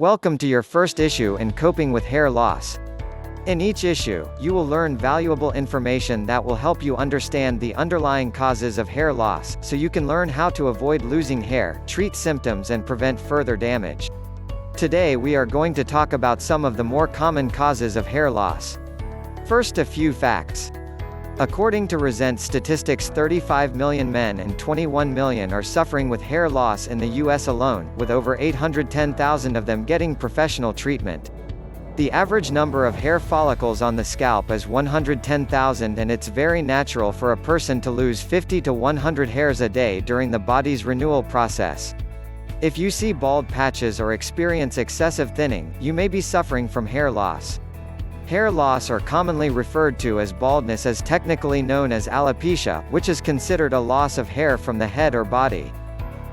Welcome to your first issue in Coping with Hair Loss. In each issue, you will learn valuable information that will help you understand the underlying causes of hair loss, so you can learn how to avoid losing hair, treat symptoms and prevent further damage. Today we are going to talk about some of the more common causes of hair loss. First, a few facts. According to resent statistics, 35 million men and 21 million are suffering with hair loss in the US alone, with over 810,000 of them getting professional treatment. The average number of hair follicles on the scalp is 110,000, and it's very natural for a person to lose 50 to 100 hairs a day during the body's renewal process. If you see bald patches or experience excessive thinning, you may be suffering from hair loss. Hair loss, or commonly referred to as baldness, is technically known as alopecia, which is considered a loss of hair from the head or body.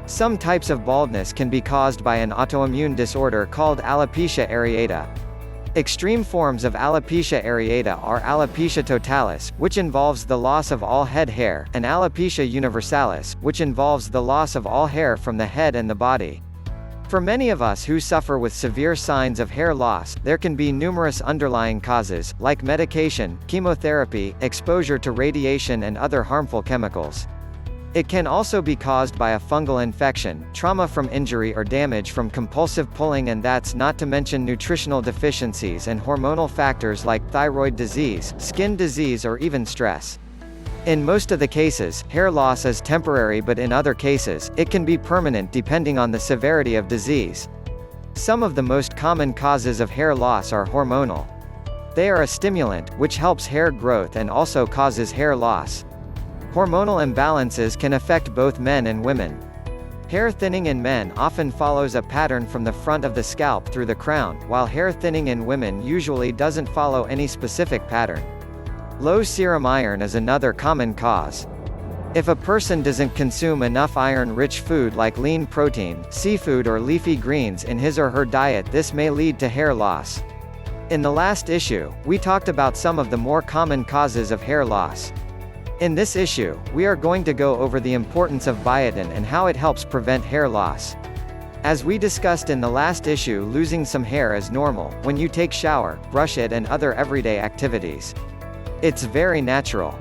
Some types of baldness can be caused by an autoimmune disorder called alopecia areata. Extreme forms of alopecia areata are alopecia totalis, which involves the loss of all head hair, and alopecia universalis, which involves the loss of all hair from the head and the body. For many of us who suffer with severe signs of hair loss, there can be numerous underlying causes, like medication, chemotherapy, exposure to radiation and other harmful chemicals. It can also be caused by a fungal infection, trauma from injury or damage from compulsive pulling, and that's not to mention nutritional deficiencies and hormonal factors like thyroid disease, skin disease or even stress. In most of the cases, hair loss is temporary, but in other cases, it can be permanent depending on the severity of disease. Some of the most common causes of hair loss are hormonal. They are a stimulant, which helps hair growth and also causes hair loss. Hormonal imbalances can affect both men and women. Hair thinning in men often follows a pattern from the front of the scalp through the crown, while hair thinning in women usually doesn't follow any specific pattern. Low serum iron is another common cause. If a person doesn't consume enough iron-rich food like lean protein, seafood or leafy greens in his or her diet, this may lead to hair loss. In the last issue, we talked about some of the more common causes of hair loss. In this issue, we are going to go over the importance of biotin and how it helps prevent hair loss. As we discussed in the last issue, losing some hair is normal when you take shower, brush it and other everyday activities. It's very natural.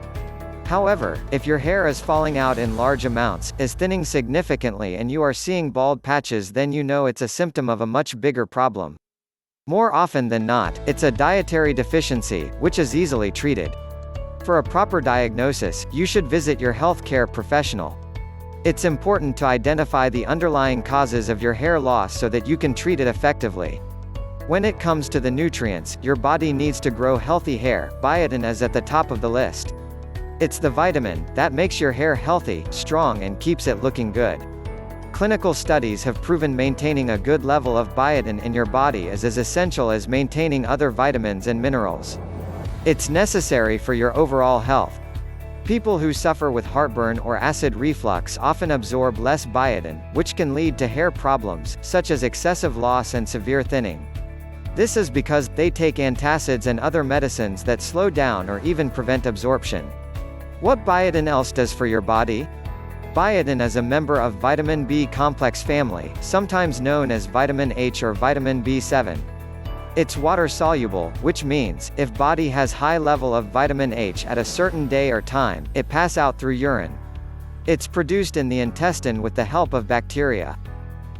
However, if your hair is falling out in large amounts, is thinning significantly and you are seeing bald patches, then you know it's a symptom of a much bigger problem. More often than not, it's a dietary deficiency, which is easily treated. For a proper diagnosis, you should visit your healthcare professional. It's important to identify the underlying causes of your hair loss so that you can treat it effectively. When it comes to the nutrients, your body needs to grow healthy hair. Biotin is at the top of the list. It's the vitamin that makes your hair healthy, strong and keeps it looking good. Clinical studies have proven maintaining a good level of biotin in your body is as essential as maintaining other vitamins and minerals. It's necessary for your overall health. People who suffer with heartburn or acid reflux often absorb less biotin, which can lead to hair problems, such as excessive loss and severe thinning. This is because they take antacids and other medicines that slow down or even prevent absorption. What biotin else does for your body? Biotin is a member of vitamin B complex family, sometimes known as vitamin H or vitamin B7. It's water-soluble, which means, if body has high level of vitamin H at a certain day or time, it pass out through urine. It's produced in the intestine with the help of bacteria.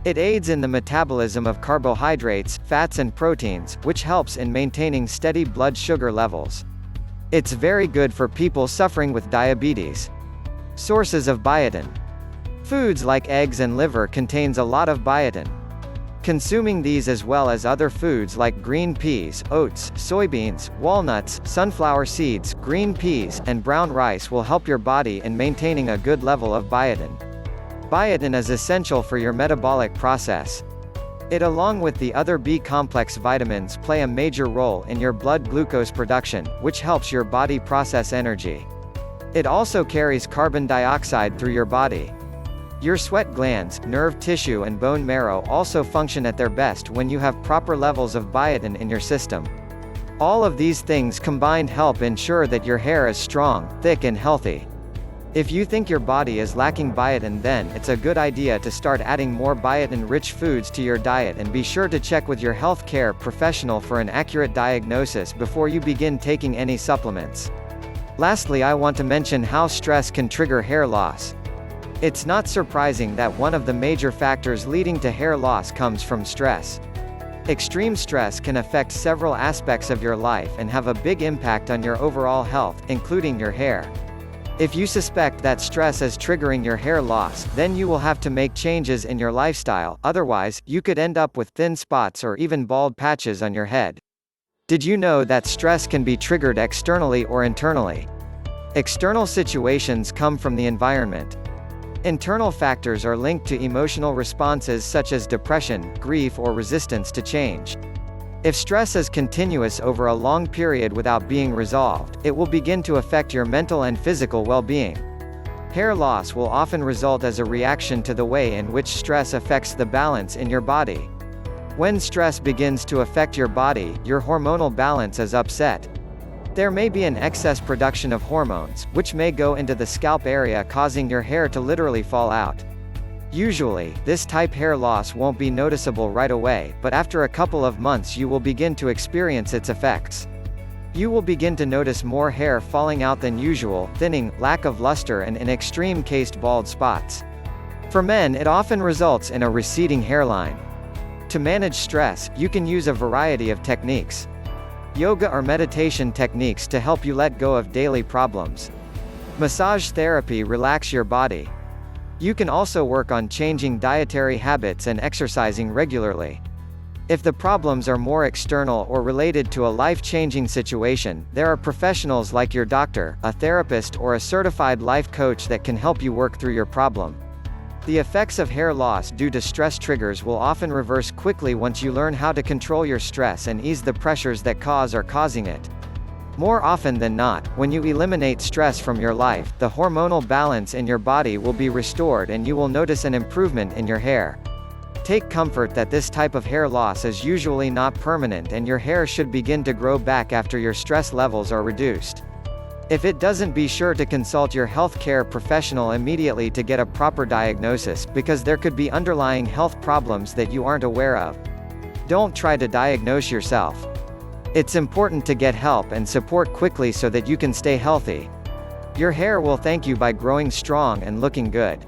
It aids in the metabolism of carbohydrates, fats and proteins, which helps in maintaining steady blood sugar levels. It's very good for people suffering with diabetes. Sources of biotin. Foods like eggs and liver contains a lot of biotin. Consuming these as well as other foods like green peas, oats, soybeans, walnuts, sunflower seeds, green peas, and brown rice will help your body in maintaining a good level of biotin. Biotin is essential for your metabolic process. It, along with the other B-complex vitamins, play a major role in your blood glucose production, which helps your body process energy. It also carries carbon dioxide through your body. Your sweat glands, nerve tissue and bone marrow also function at their best when you have proper levels of biotin in your system. All of these things combined help ensure that your hair is strong, thick and healthy. If you think your body is lacking biotin, then it's a good idea to start adding more biotin-rich foods to your diet, and be sure to check with your healthcare professional for an accurate diagnosis before you begin taking any supplements. Lastly, I want to mention how stress can trigger hair loss. It's not surprising that one of the major factors leading to hair loss comes from stress. Extreme stress can affect several aspects of your life and have a big impact on your overall health, including your hair. If you suspect that stress is triggering your hair loss, then you will have to make changes in your lifestyle, otherwise, you could end up with thin spots or even bald patches on your head. Did you know that stress can be triggered externally or internally? External situations come from the environment. Internal factors are linked to emotional responses such as depression, grief, or resistance to change. If stress is continuous over a long period without being resolved, it will begin to affect your mental and physical well-being. Hair loss will often result as a reaction to the way in which stress affects the balance in your body. When stress begins to affect your body, your hormonal balance is upset. There may be an excess production of hormones, which may go into the scalp area, causing your hair to literally fall out. Usually, this type hair loss won't be noticeable right away, but after a couple of months you will begin to experience its effects. You will begin to notice more hair falling out than usual, thinning, lack of luster, and in extreme cases bald spots. For men, it often results in a receding hairline. To manage stress, you can use a variety of techniques. Yoga or meditation techniques to help you let go of daily problems. Massage therapy relax your body. You can also work on changing dietary habits and exercising regularly. If the problems are more external or related to a life-changing situation, there are professionals like your doctor, a therapist, or a certified life coach that can help you work through your problem. The effects of hair loss due to stress triggers will often reverse quickly once you learn how to control your stress and ease the pressures that cause or causing it. More often than not, when you eliminate stress from your life, the hormonal balance in your body will be restored and you will notice an improvement in your hair. Take comfort that this type of hair loss is usually not permanent, and your hair should begin to grow back after your stress levels are reduced. If it doesn't, be sure to consult your healthcare professional immediately to get a proper diagnosis, because there could be underlying health problems that you aren't aware of. Don't try to diagnose yourself. It's important to get help and support quickly so that you can stay healthy. Your hair will thank you by growing strong and looking good.